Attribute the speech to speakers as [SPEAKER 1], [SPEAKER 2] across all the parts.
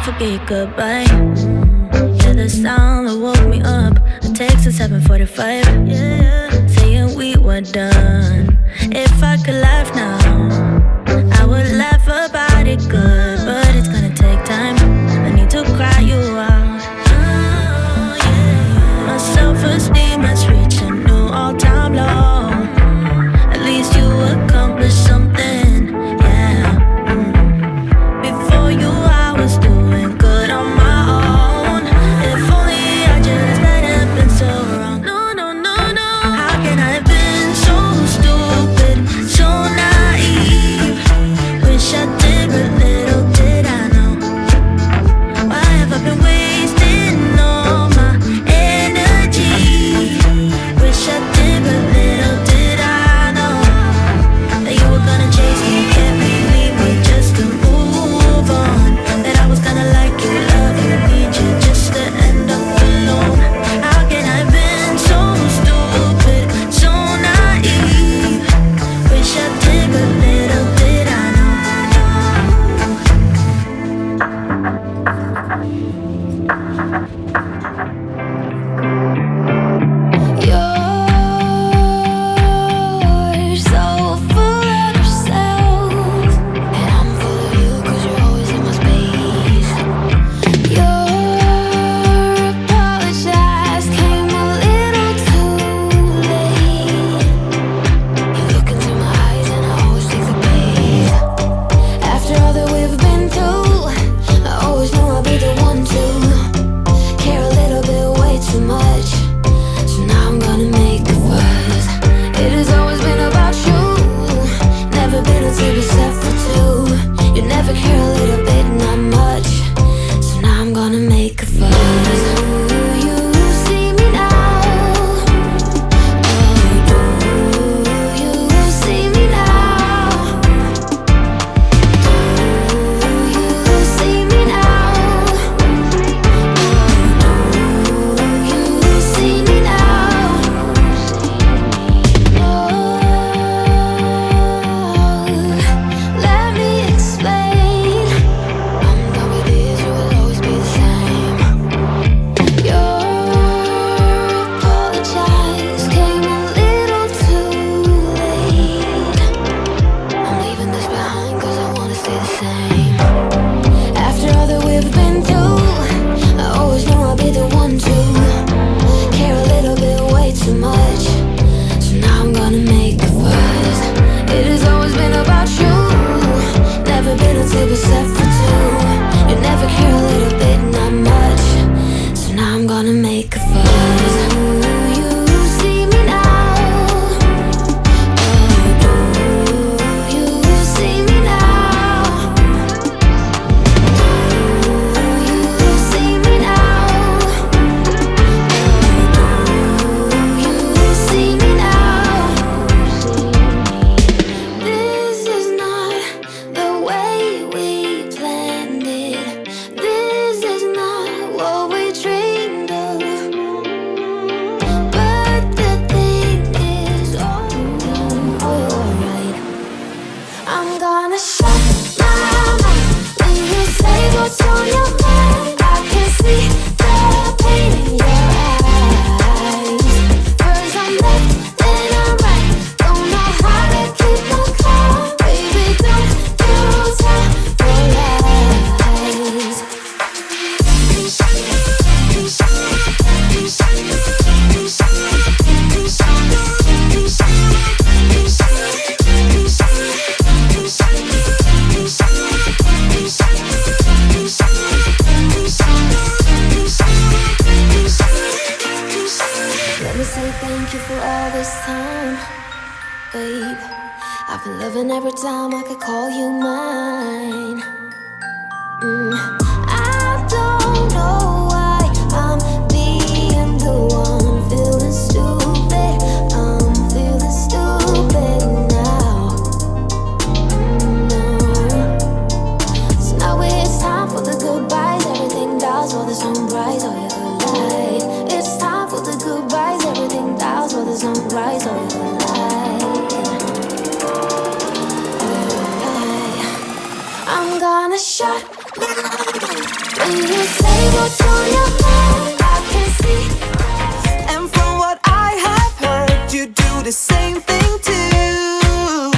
[SPEAKER 1] forget goodbye. Yeah, the sound that woke me up. A text at 7:45. Yeah, saying we were done. If I could laugh now, I would laugh about it good, but it's gonna take time. I need to cry you out. Oh, yeah. My self-esteem has reached a new all-time low. At least you accomplished something. Yeah. Before you, I was doing good on my own. If only I just hadn't been so wrong. No, no, no, no. How can I have been so stupid, so naive? Wish I did, but little did I know. Why have I been wasting all my energy? Wish I did, but little did I know that you were gonna chase me, get me, leave me just to move on. That I was gonna like you, love you, need you just to end up alone. How can I have been so stupid, so naive? Wish I did, but little did I know. You're so full of yourself, and I'm full of you 'cause you're always in my space. Your apologize came a little too late. You look into my eyes and I always take the bait. After all that we've been through, I always knew I'd be the one to care a little bit way too much. So now I'm gonna make a fuss. It has always been about you, never been a table set for two. You never care a little bit, not much. So now I'm gonna make a fuss. Do you see me now? Oh, do you see me now? Do you see me now? Oh, do you see me now? Let me explain. I'm done with this, you will always be the same. Your apologize came a little too late. I'm leaving this behind 'cause I wanna stay the same. After all that we've been through, I always knew I'd be the one to care a little bit way too much. So now I'm gonna make a fuss. It has always been about you, never been a table set for two. You never care a little bit, not much. So now I'm gonna make a fuss. Do you see me now? Oh, do you see me now? Do you see me now? Oh, do you see me now? This is not the way we planned it. This is not what we dreamed of. But the thing is, alright. I'm gonna shut my mouth when you say what's on your mind. I can see the pain in your eyes. First I'm left, then I'm right. Don't know how to keep my calm. Baby, don't you tell your lies. Let me say thank you for all this time, babe. I've been loving every time I could call you mine. I don't know why I'm being the one feeling stupid. I'm feeling stupid now. No. So now it's time for the goodbyes. Everything dies for the sunrise. Oh, you're the light. It's time for the goodbyes. Everything dies for the sunrise. Oh, you're the light. I'm gonna shut When you say what's on your mind, I can see.
[SPEAKER 2] And from what I have heard, you do the same thing too.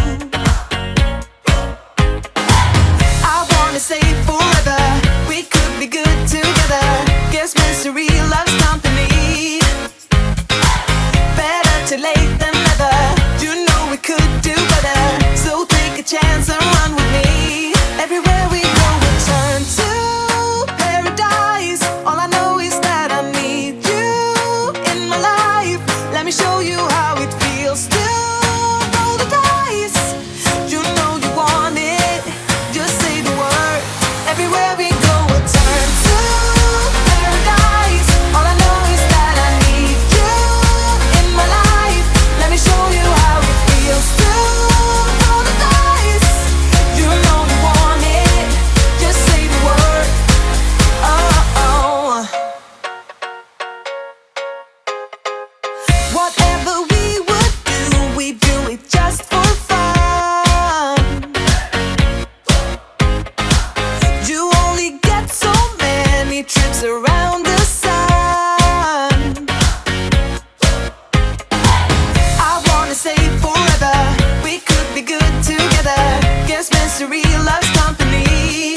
[SPEAKER 2] I wanna say forever, we could be good together. Guess misery loves company. Better too late than never. You know we could do better. So take a chance and run with me. Everywhere we go, we turn to paradise. All I know is that I need you in my life. Let me show you how it feels to roll the dice. You know you want it, just say the word. Everywhere we go, we turn to paradise. All I know is that I need you in my life. Let me show you how it feels to roll the dice. You know you want it, just say the word. Oh. Whatever we would do, we do it just for fun. You only get so many trips around the sun. I wanna say forever, we could be good together. Guess misery loves company.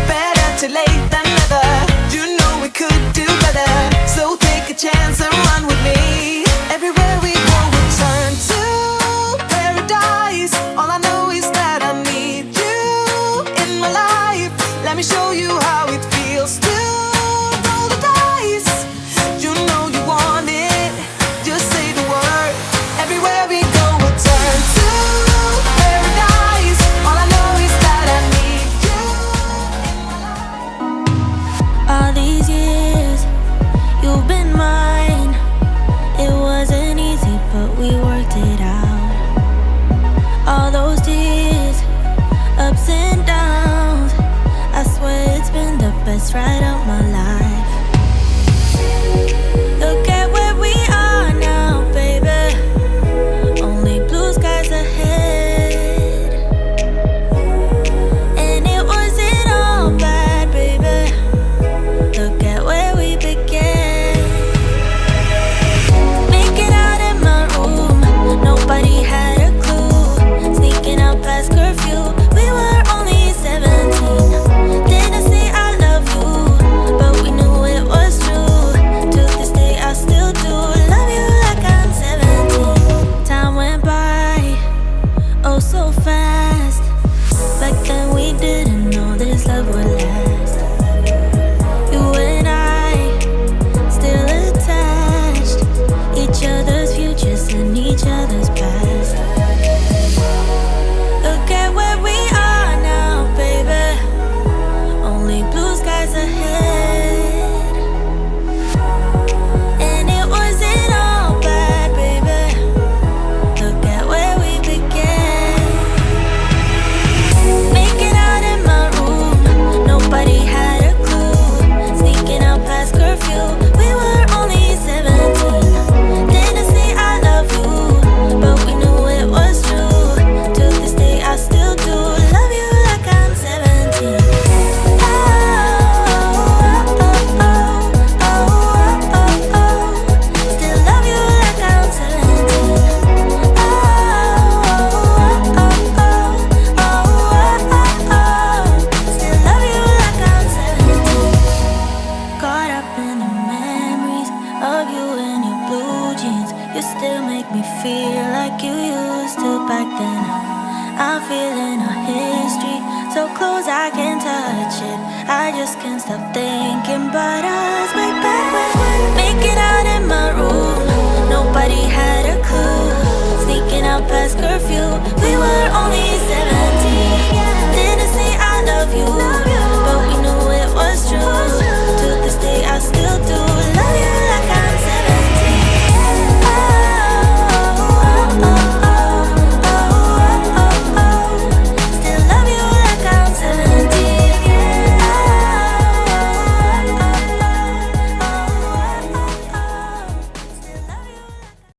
[SPEAKER 2] Better too late than never. You know we could do better. So take a chance and run with me. Everywhere we go, we turn to paradise. All I know is that I need you in my life. Let me show you how it feels to roll the dice. You know you want it, just say the word. Everywhere we go, we turn to paradise. All I know is that I need you in my life.
[SPEAKER 1] All these years, you've been mine. It wasn't easy, but we worked it out. All those tears, ups and downs, I swear it's been the best ride of my life. Look at where we are now, baby. Only blue skies ahead. And it wasn't all bad, baby. Look at where we began. Making out in my room, nobody had a clue. Sneaking out past curfew, we were only 17. Didn't say I love you, but we knew it was true. To this day I still do love you like I'm 17. Time went by, oh so fast. Back then we didn't know this love would last. You and I, still attached. Each other's futures and each other's past. Look at where we are now, baby. Only blue skies ahead. And it wasn't all bad, baby. Look at where we began. Making out in my room, nobody had a clue. Sneaking out past curfew, we were only 17. Didn't say I love you, but we knew it was true. To this day I still do love you like I'm 17. Oh, oh, oh, oh, oh, oh, oh. Still love you like I'm 17. Oh, oh, oh, oh, oh, oh. Still love you like I'm 17. Caught up in the memories of you and your blue jeans. You still make me feel like you used to back then. I'm feeling our history so close I can touch it. I just can't stop thinking about us way back when. Making out in my room, nobody had a clue. Sneaking out past curfew, we were only 17.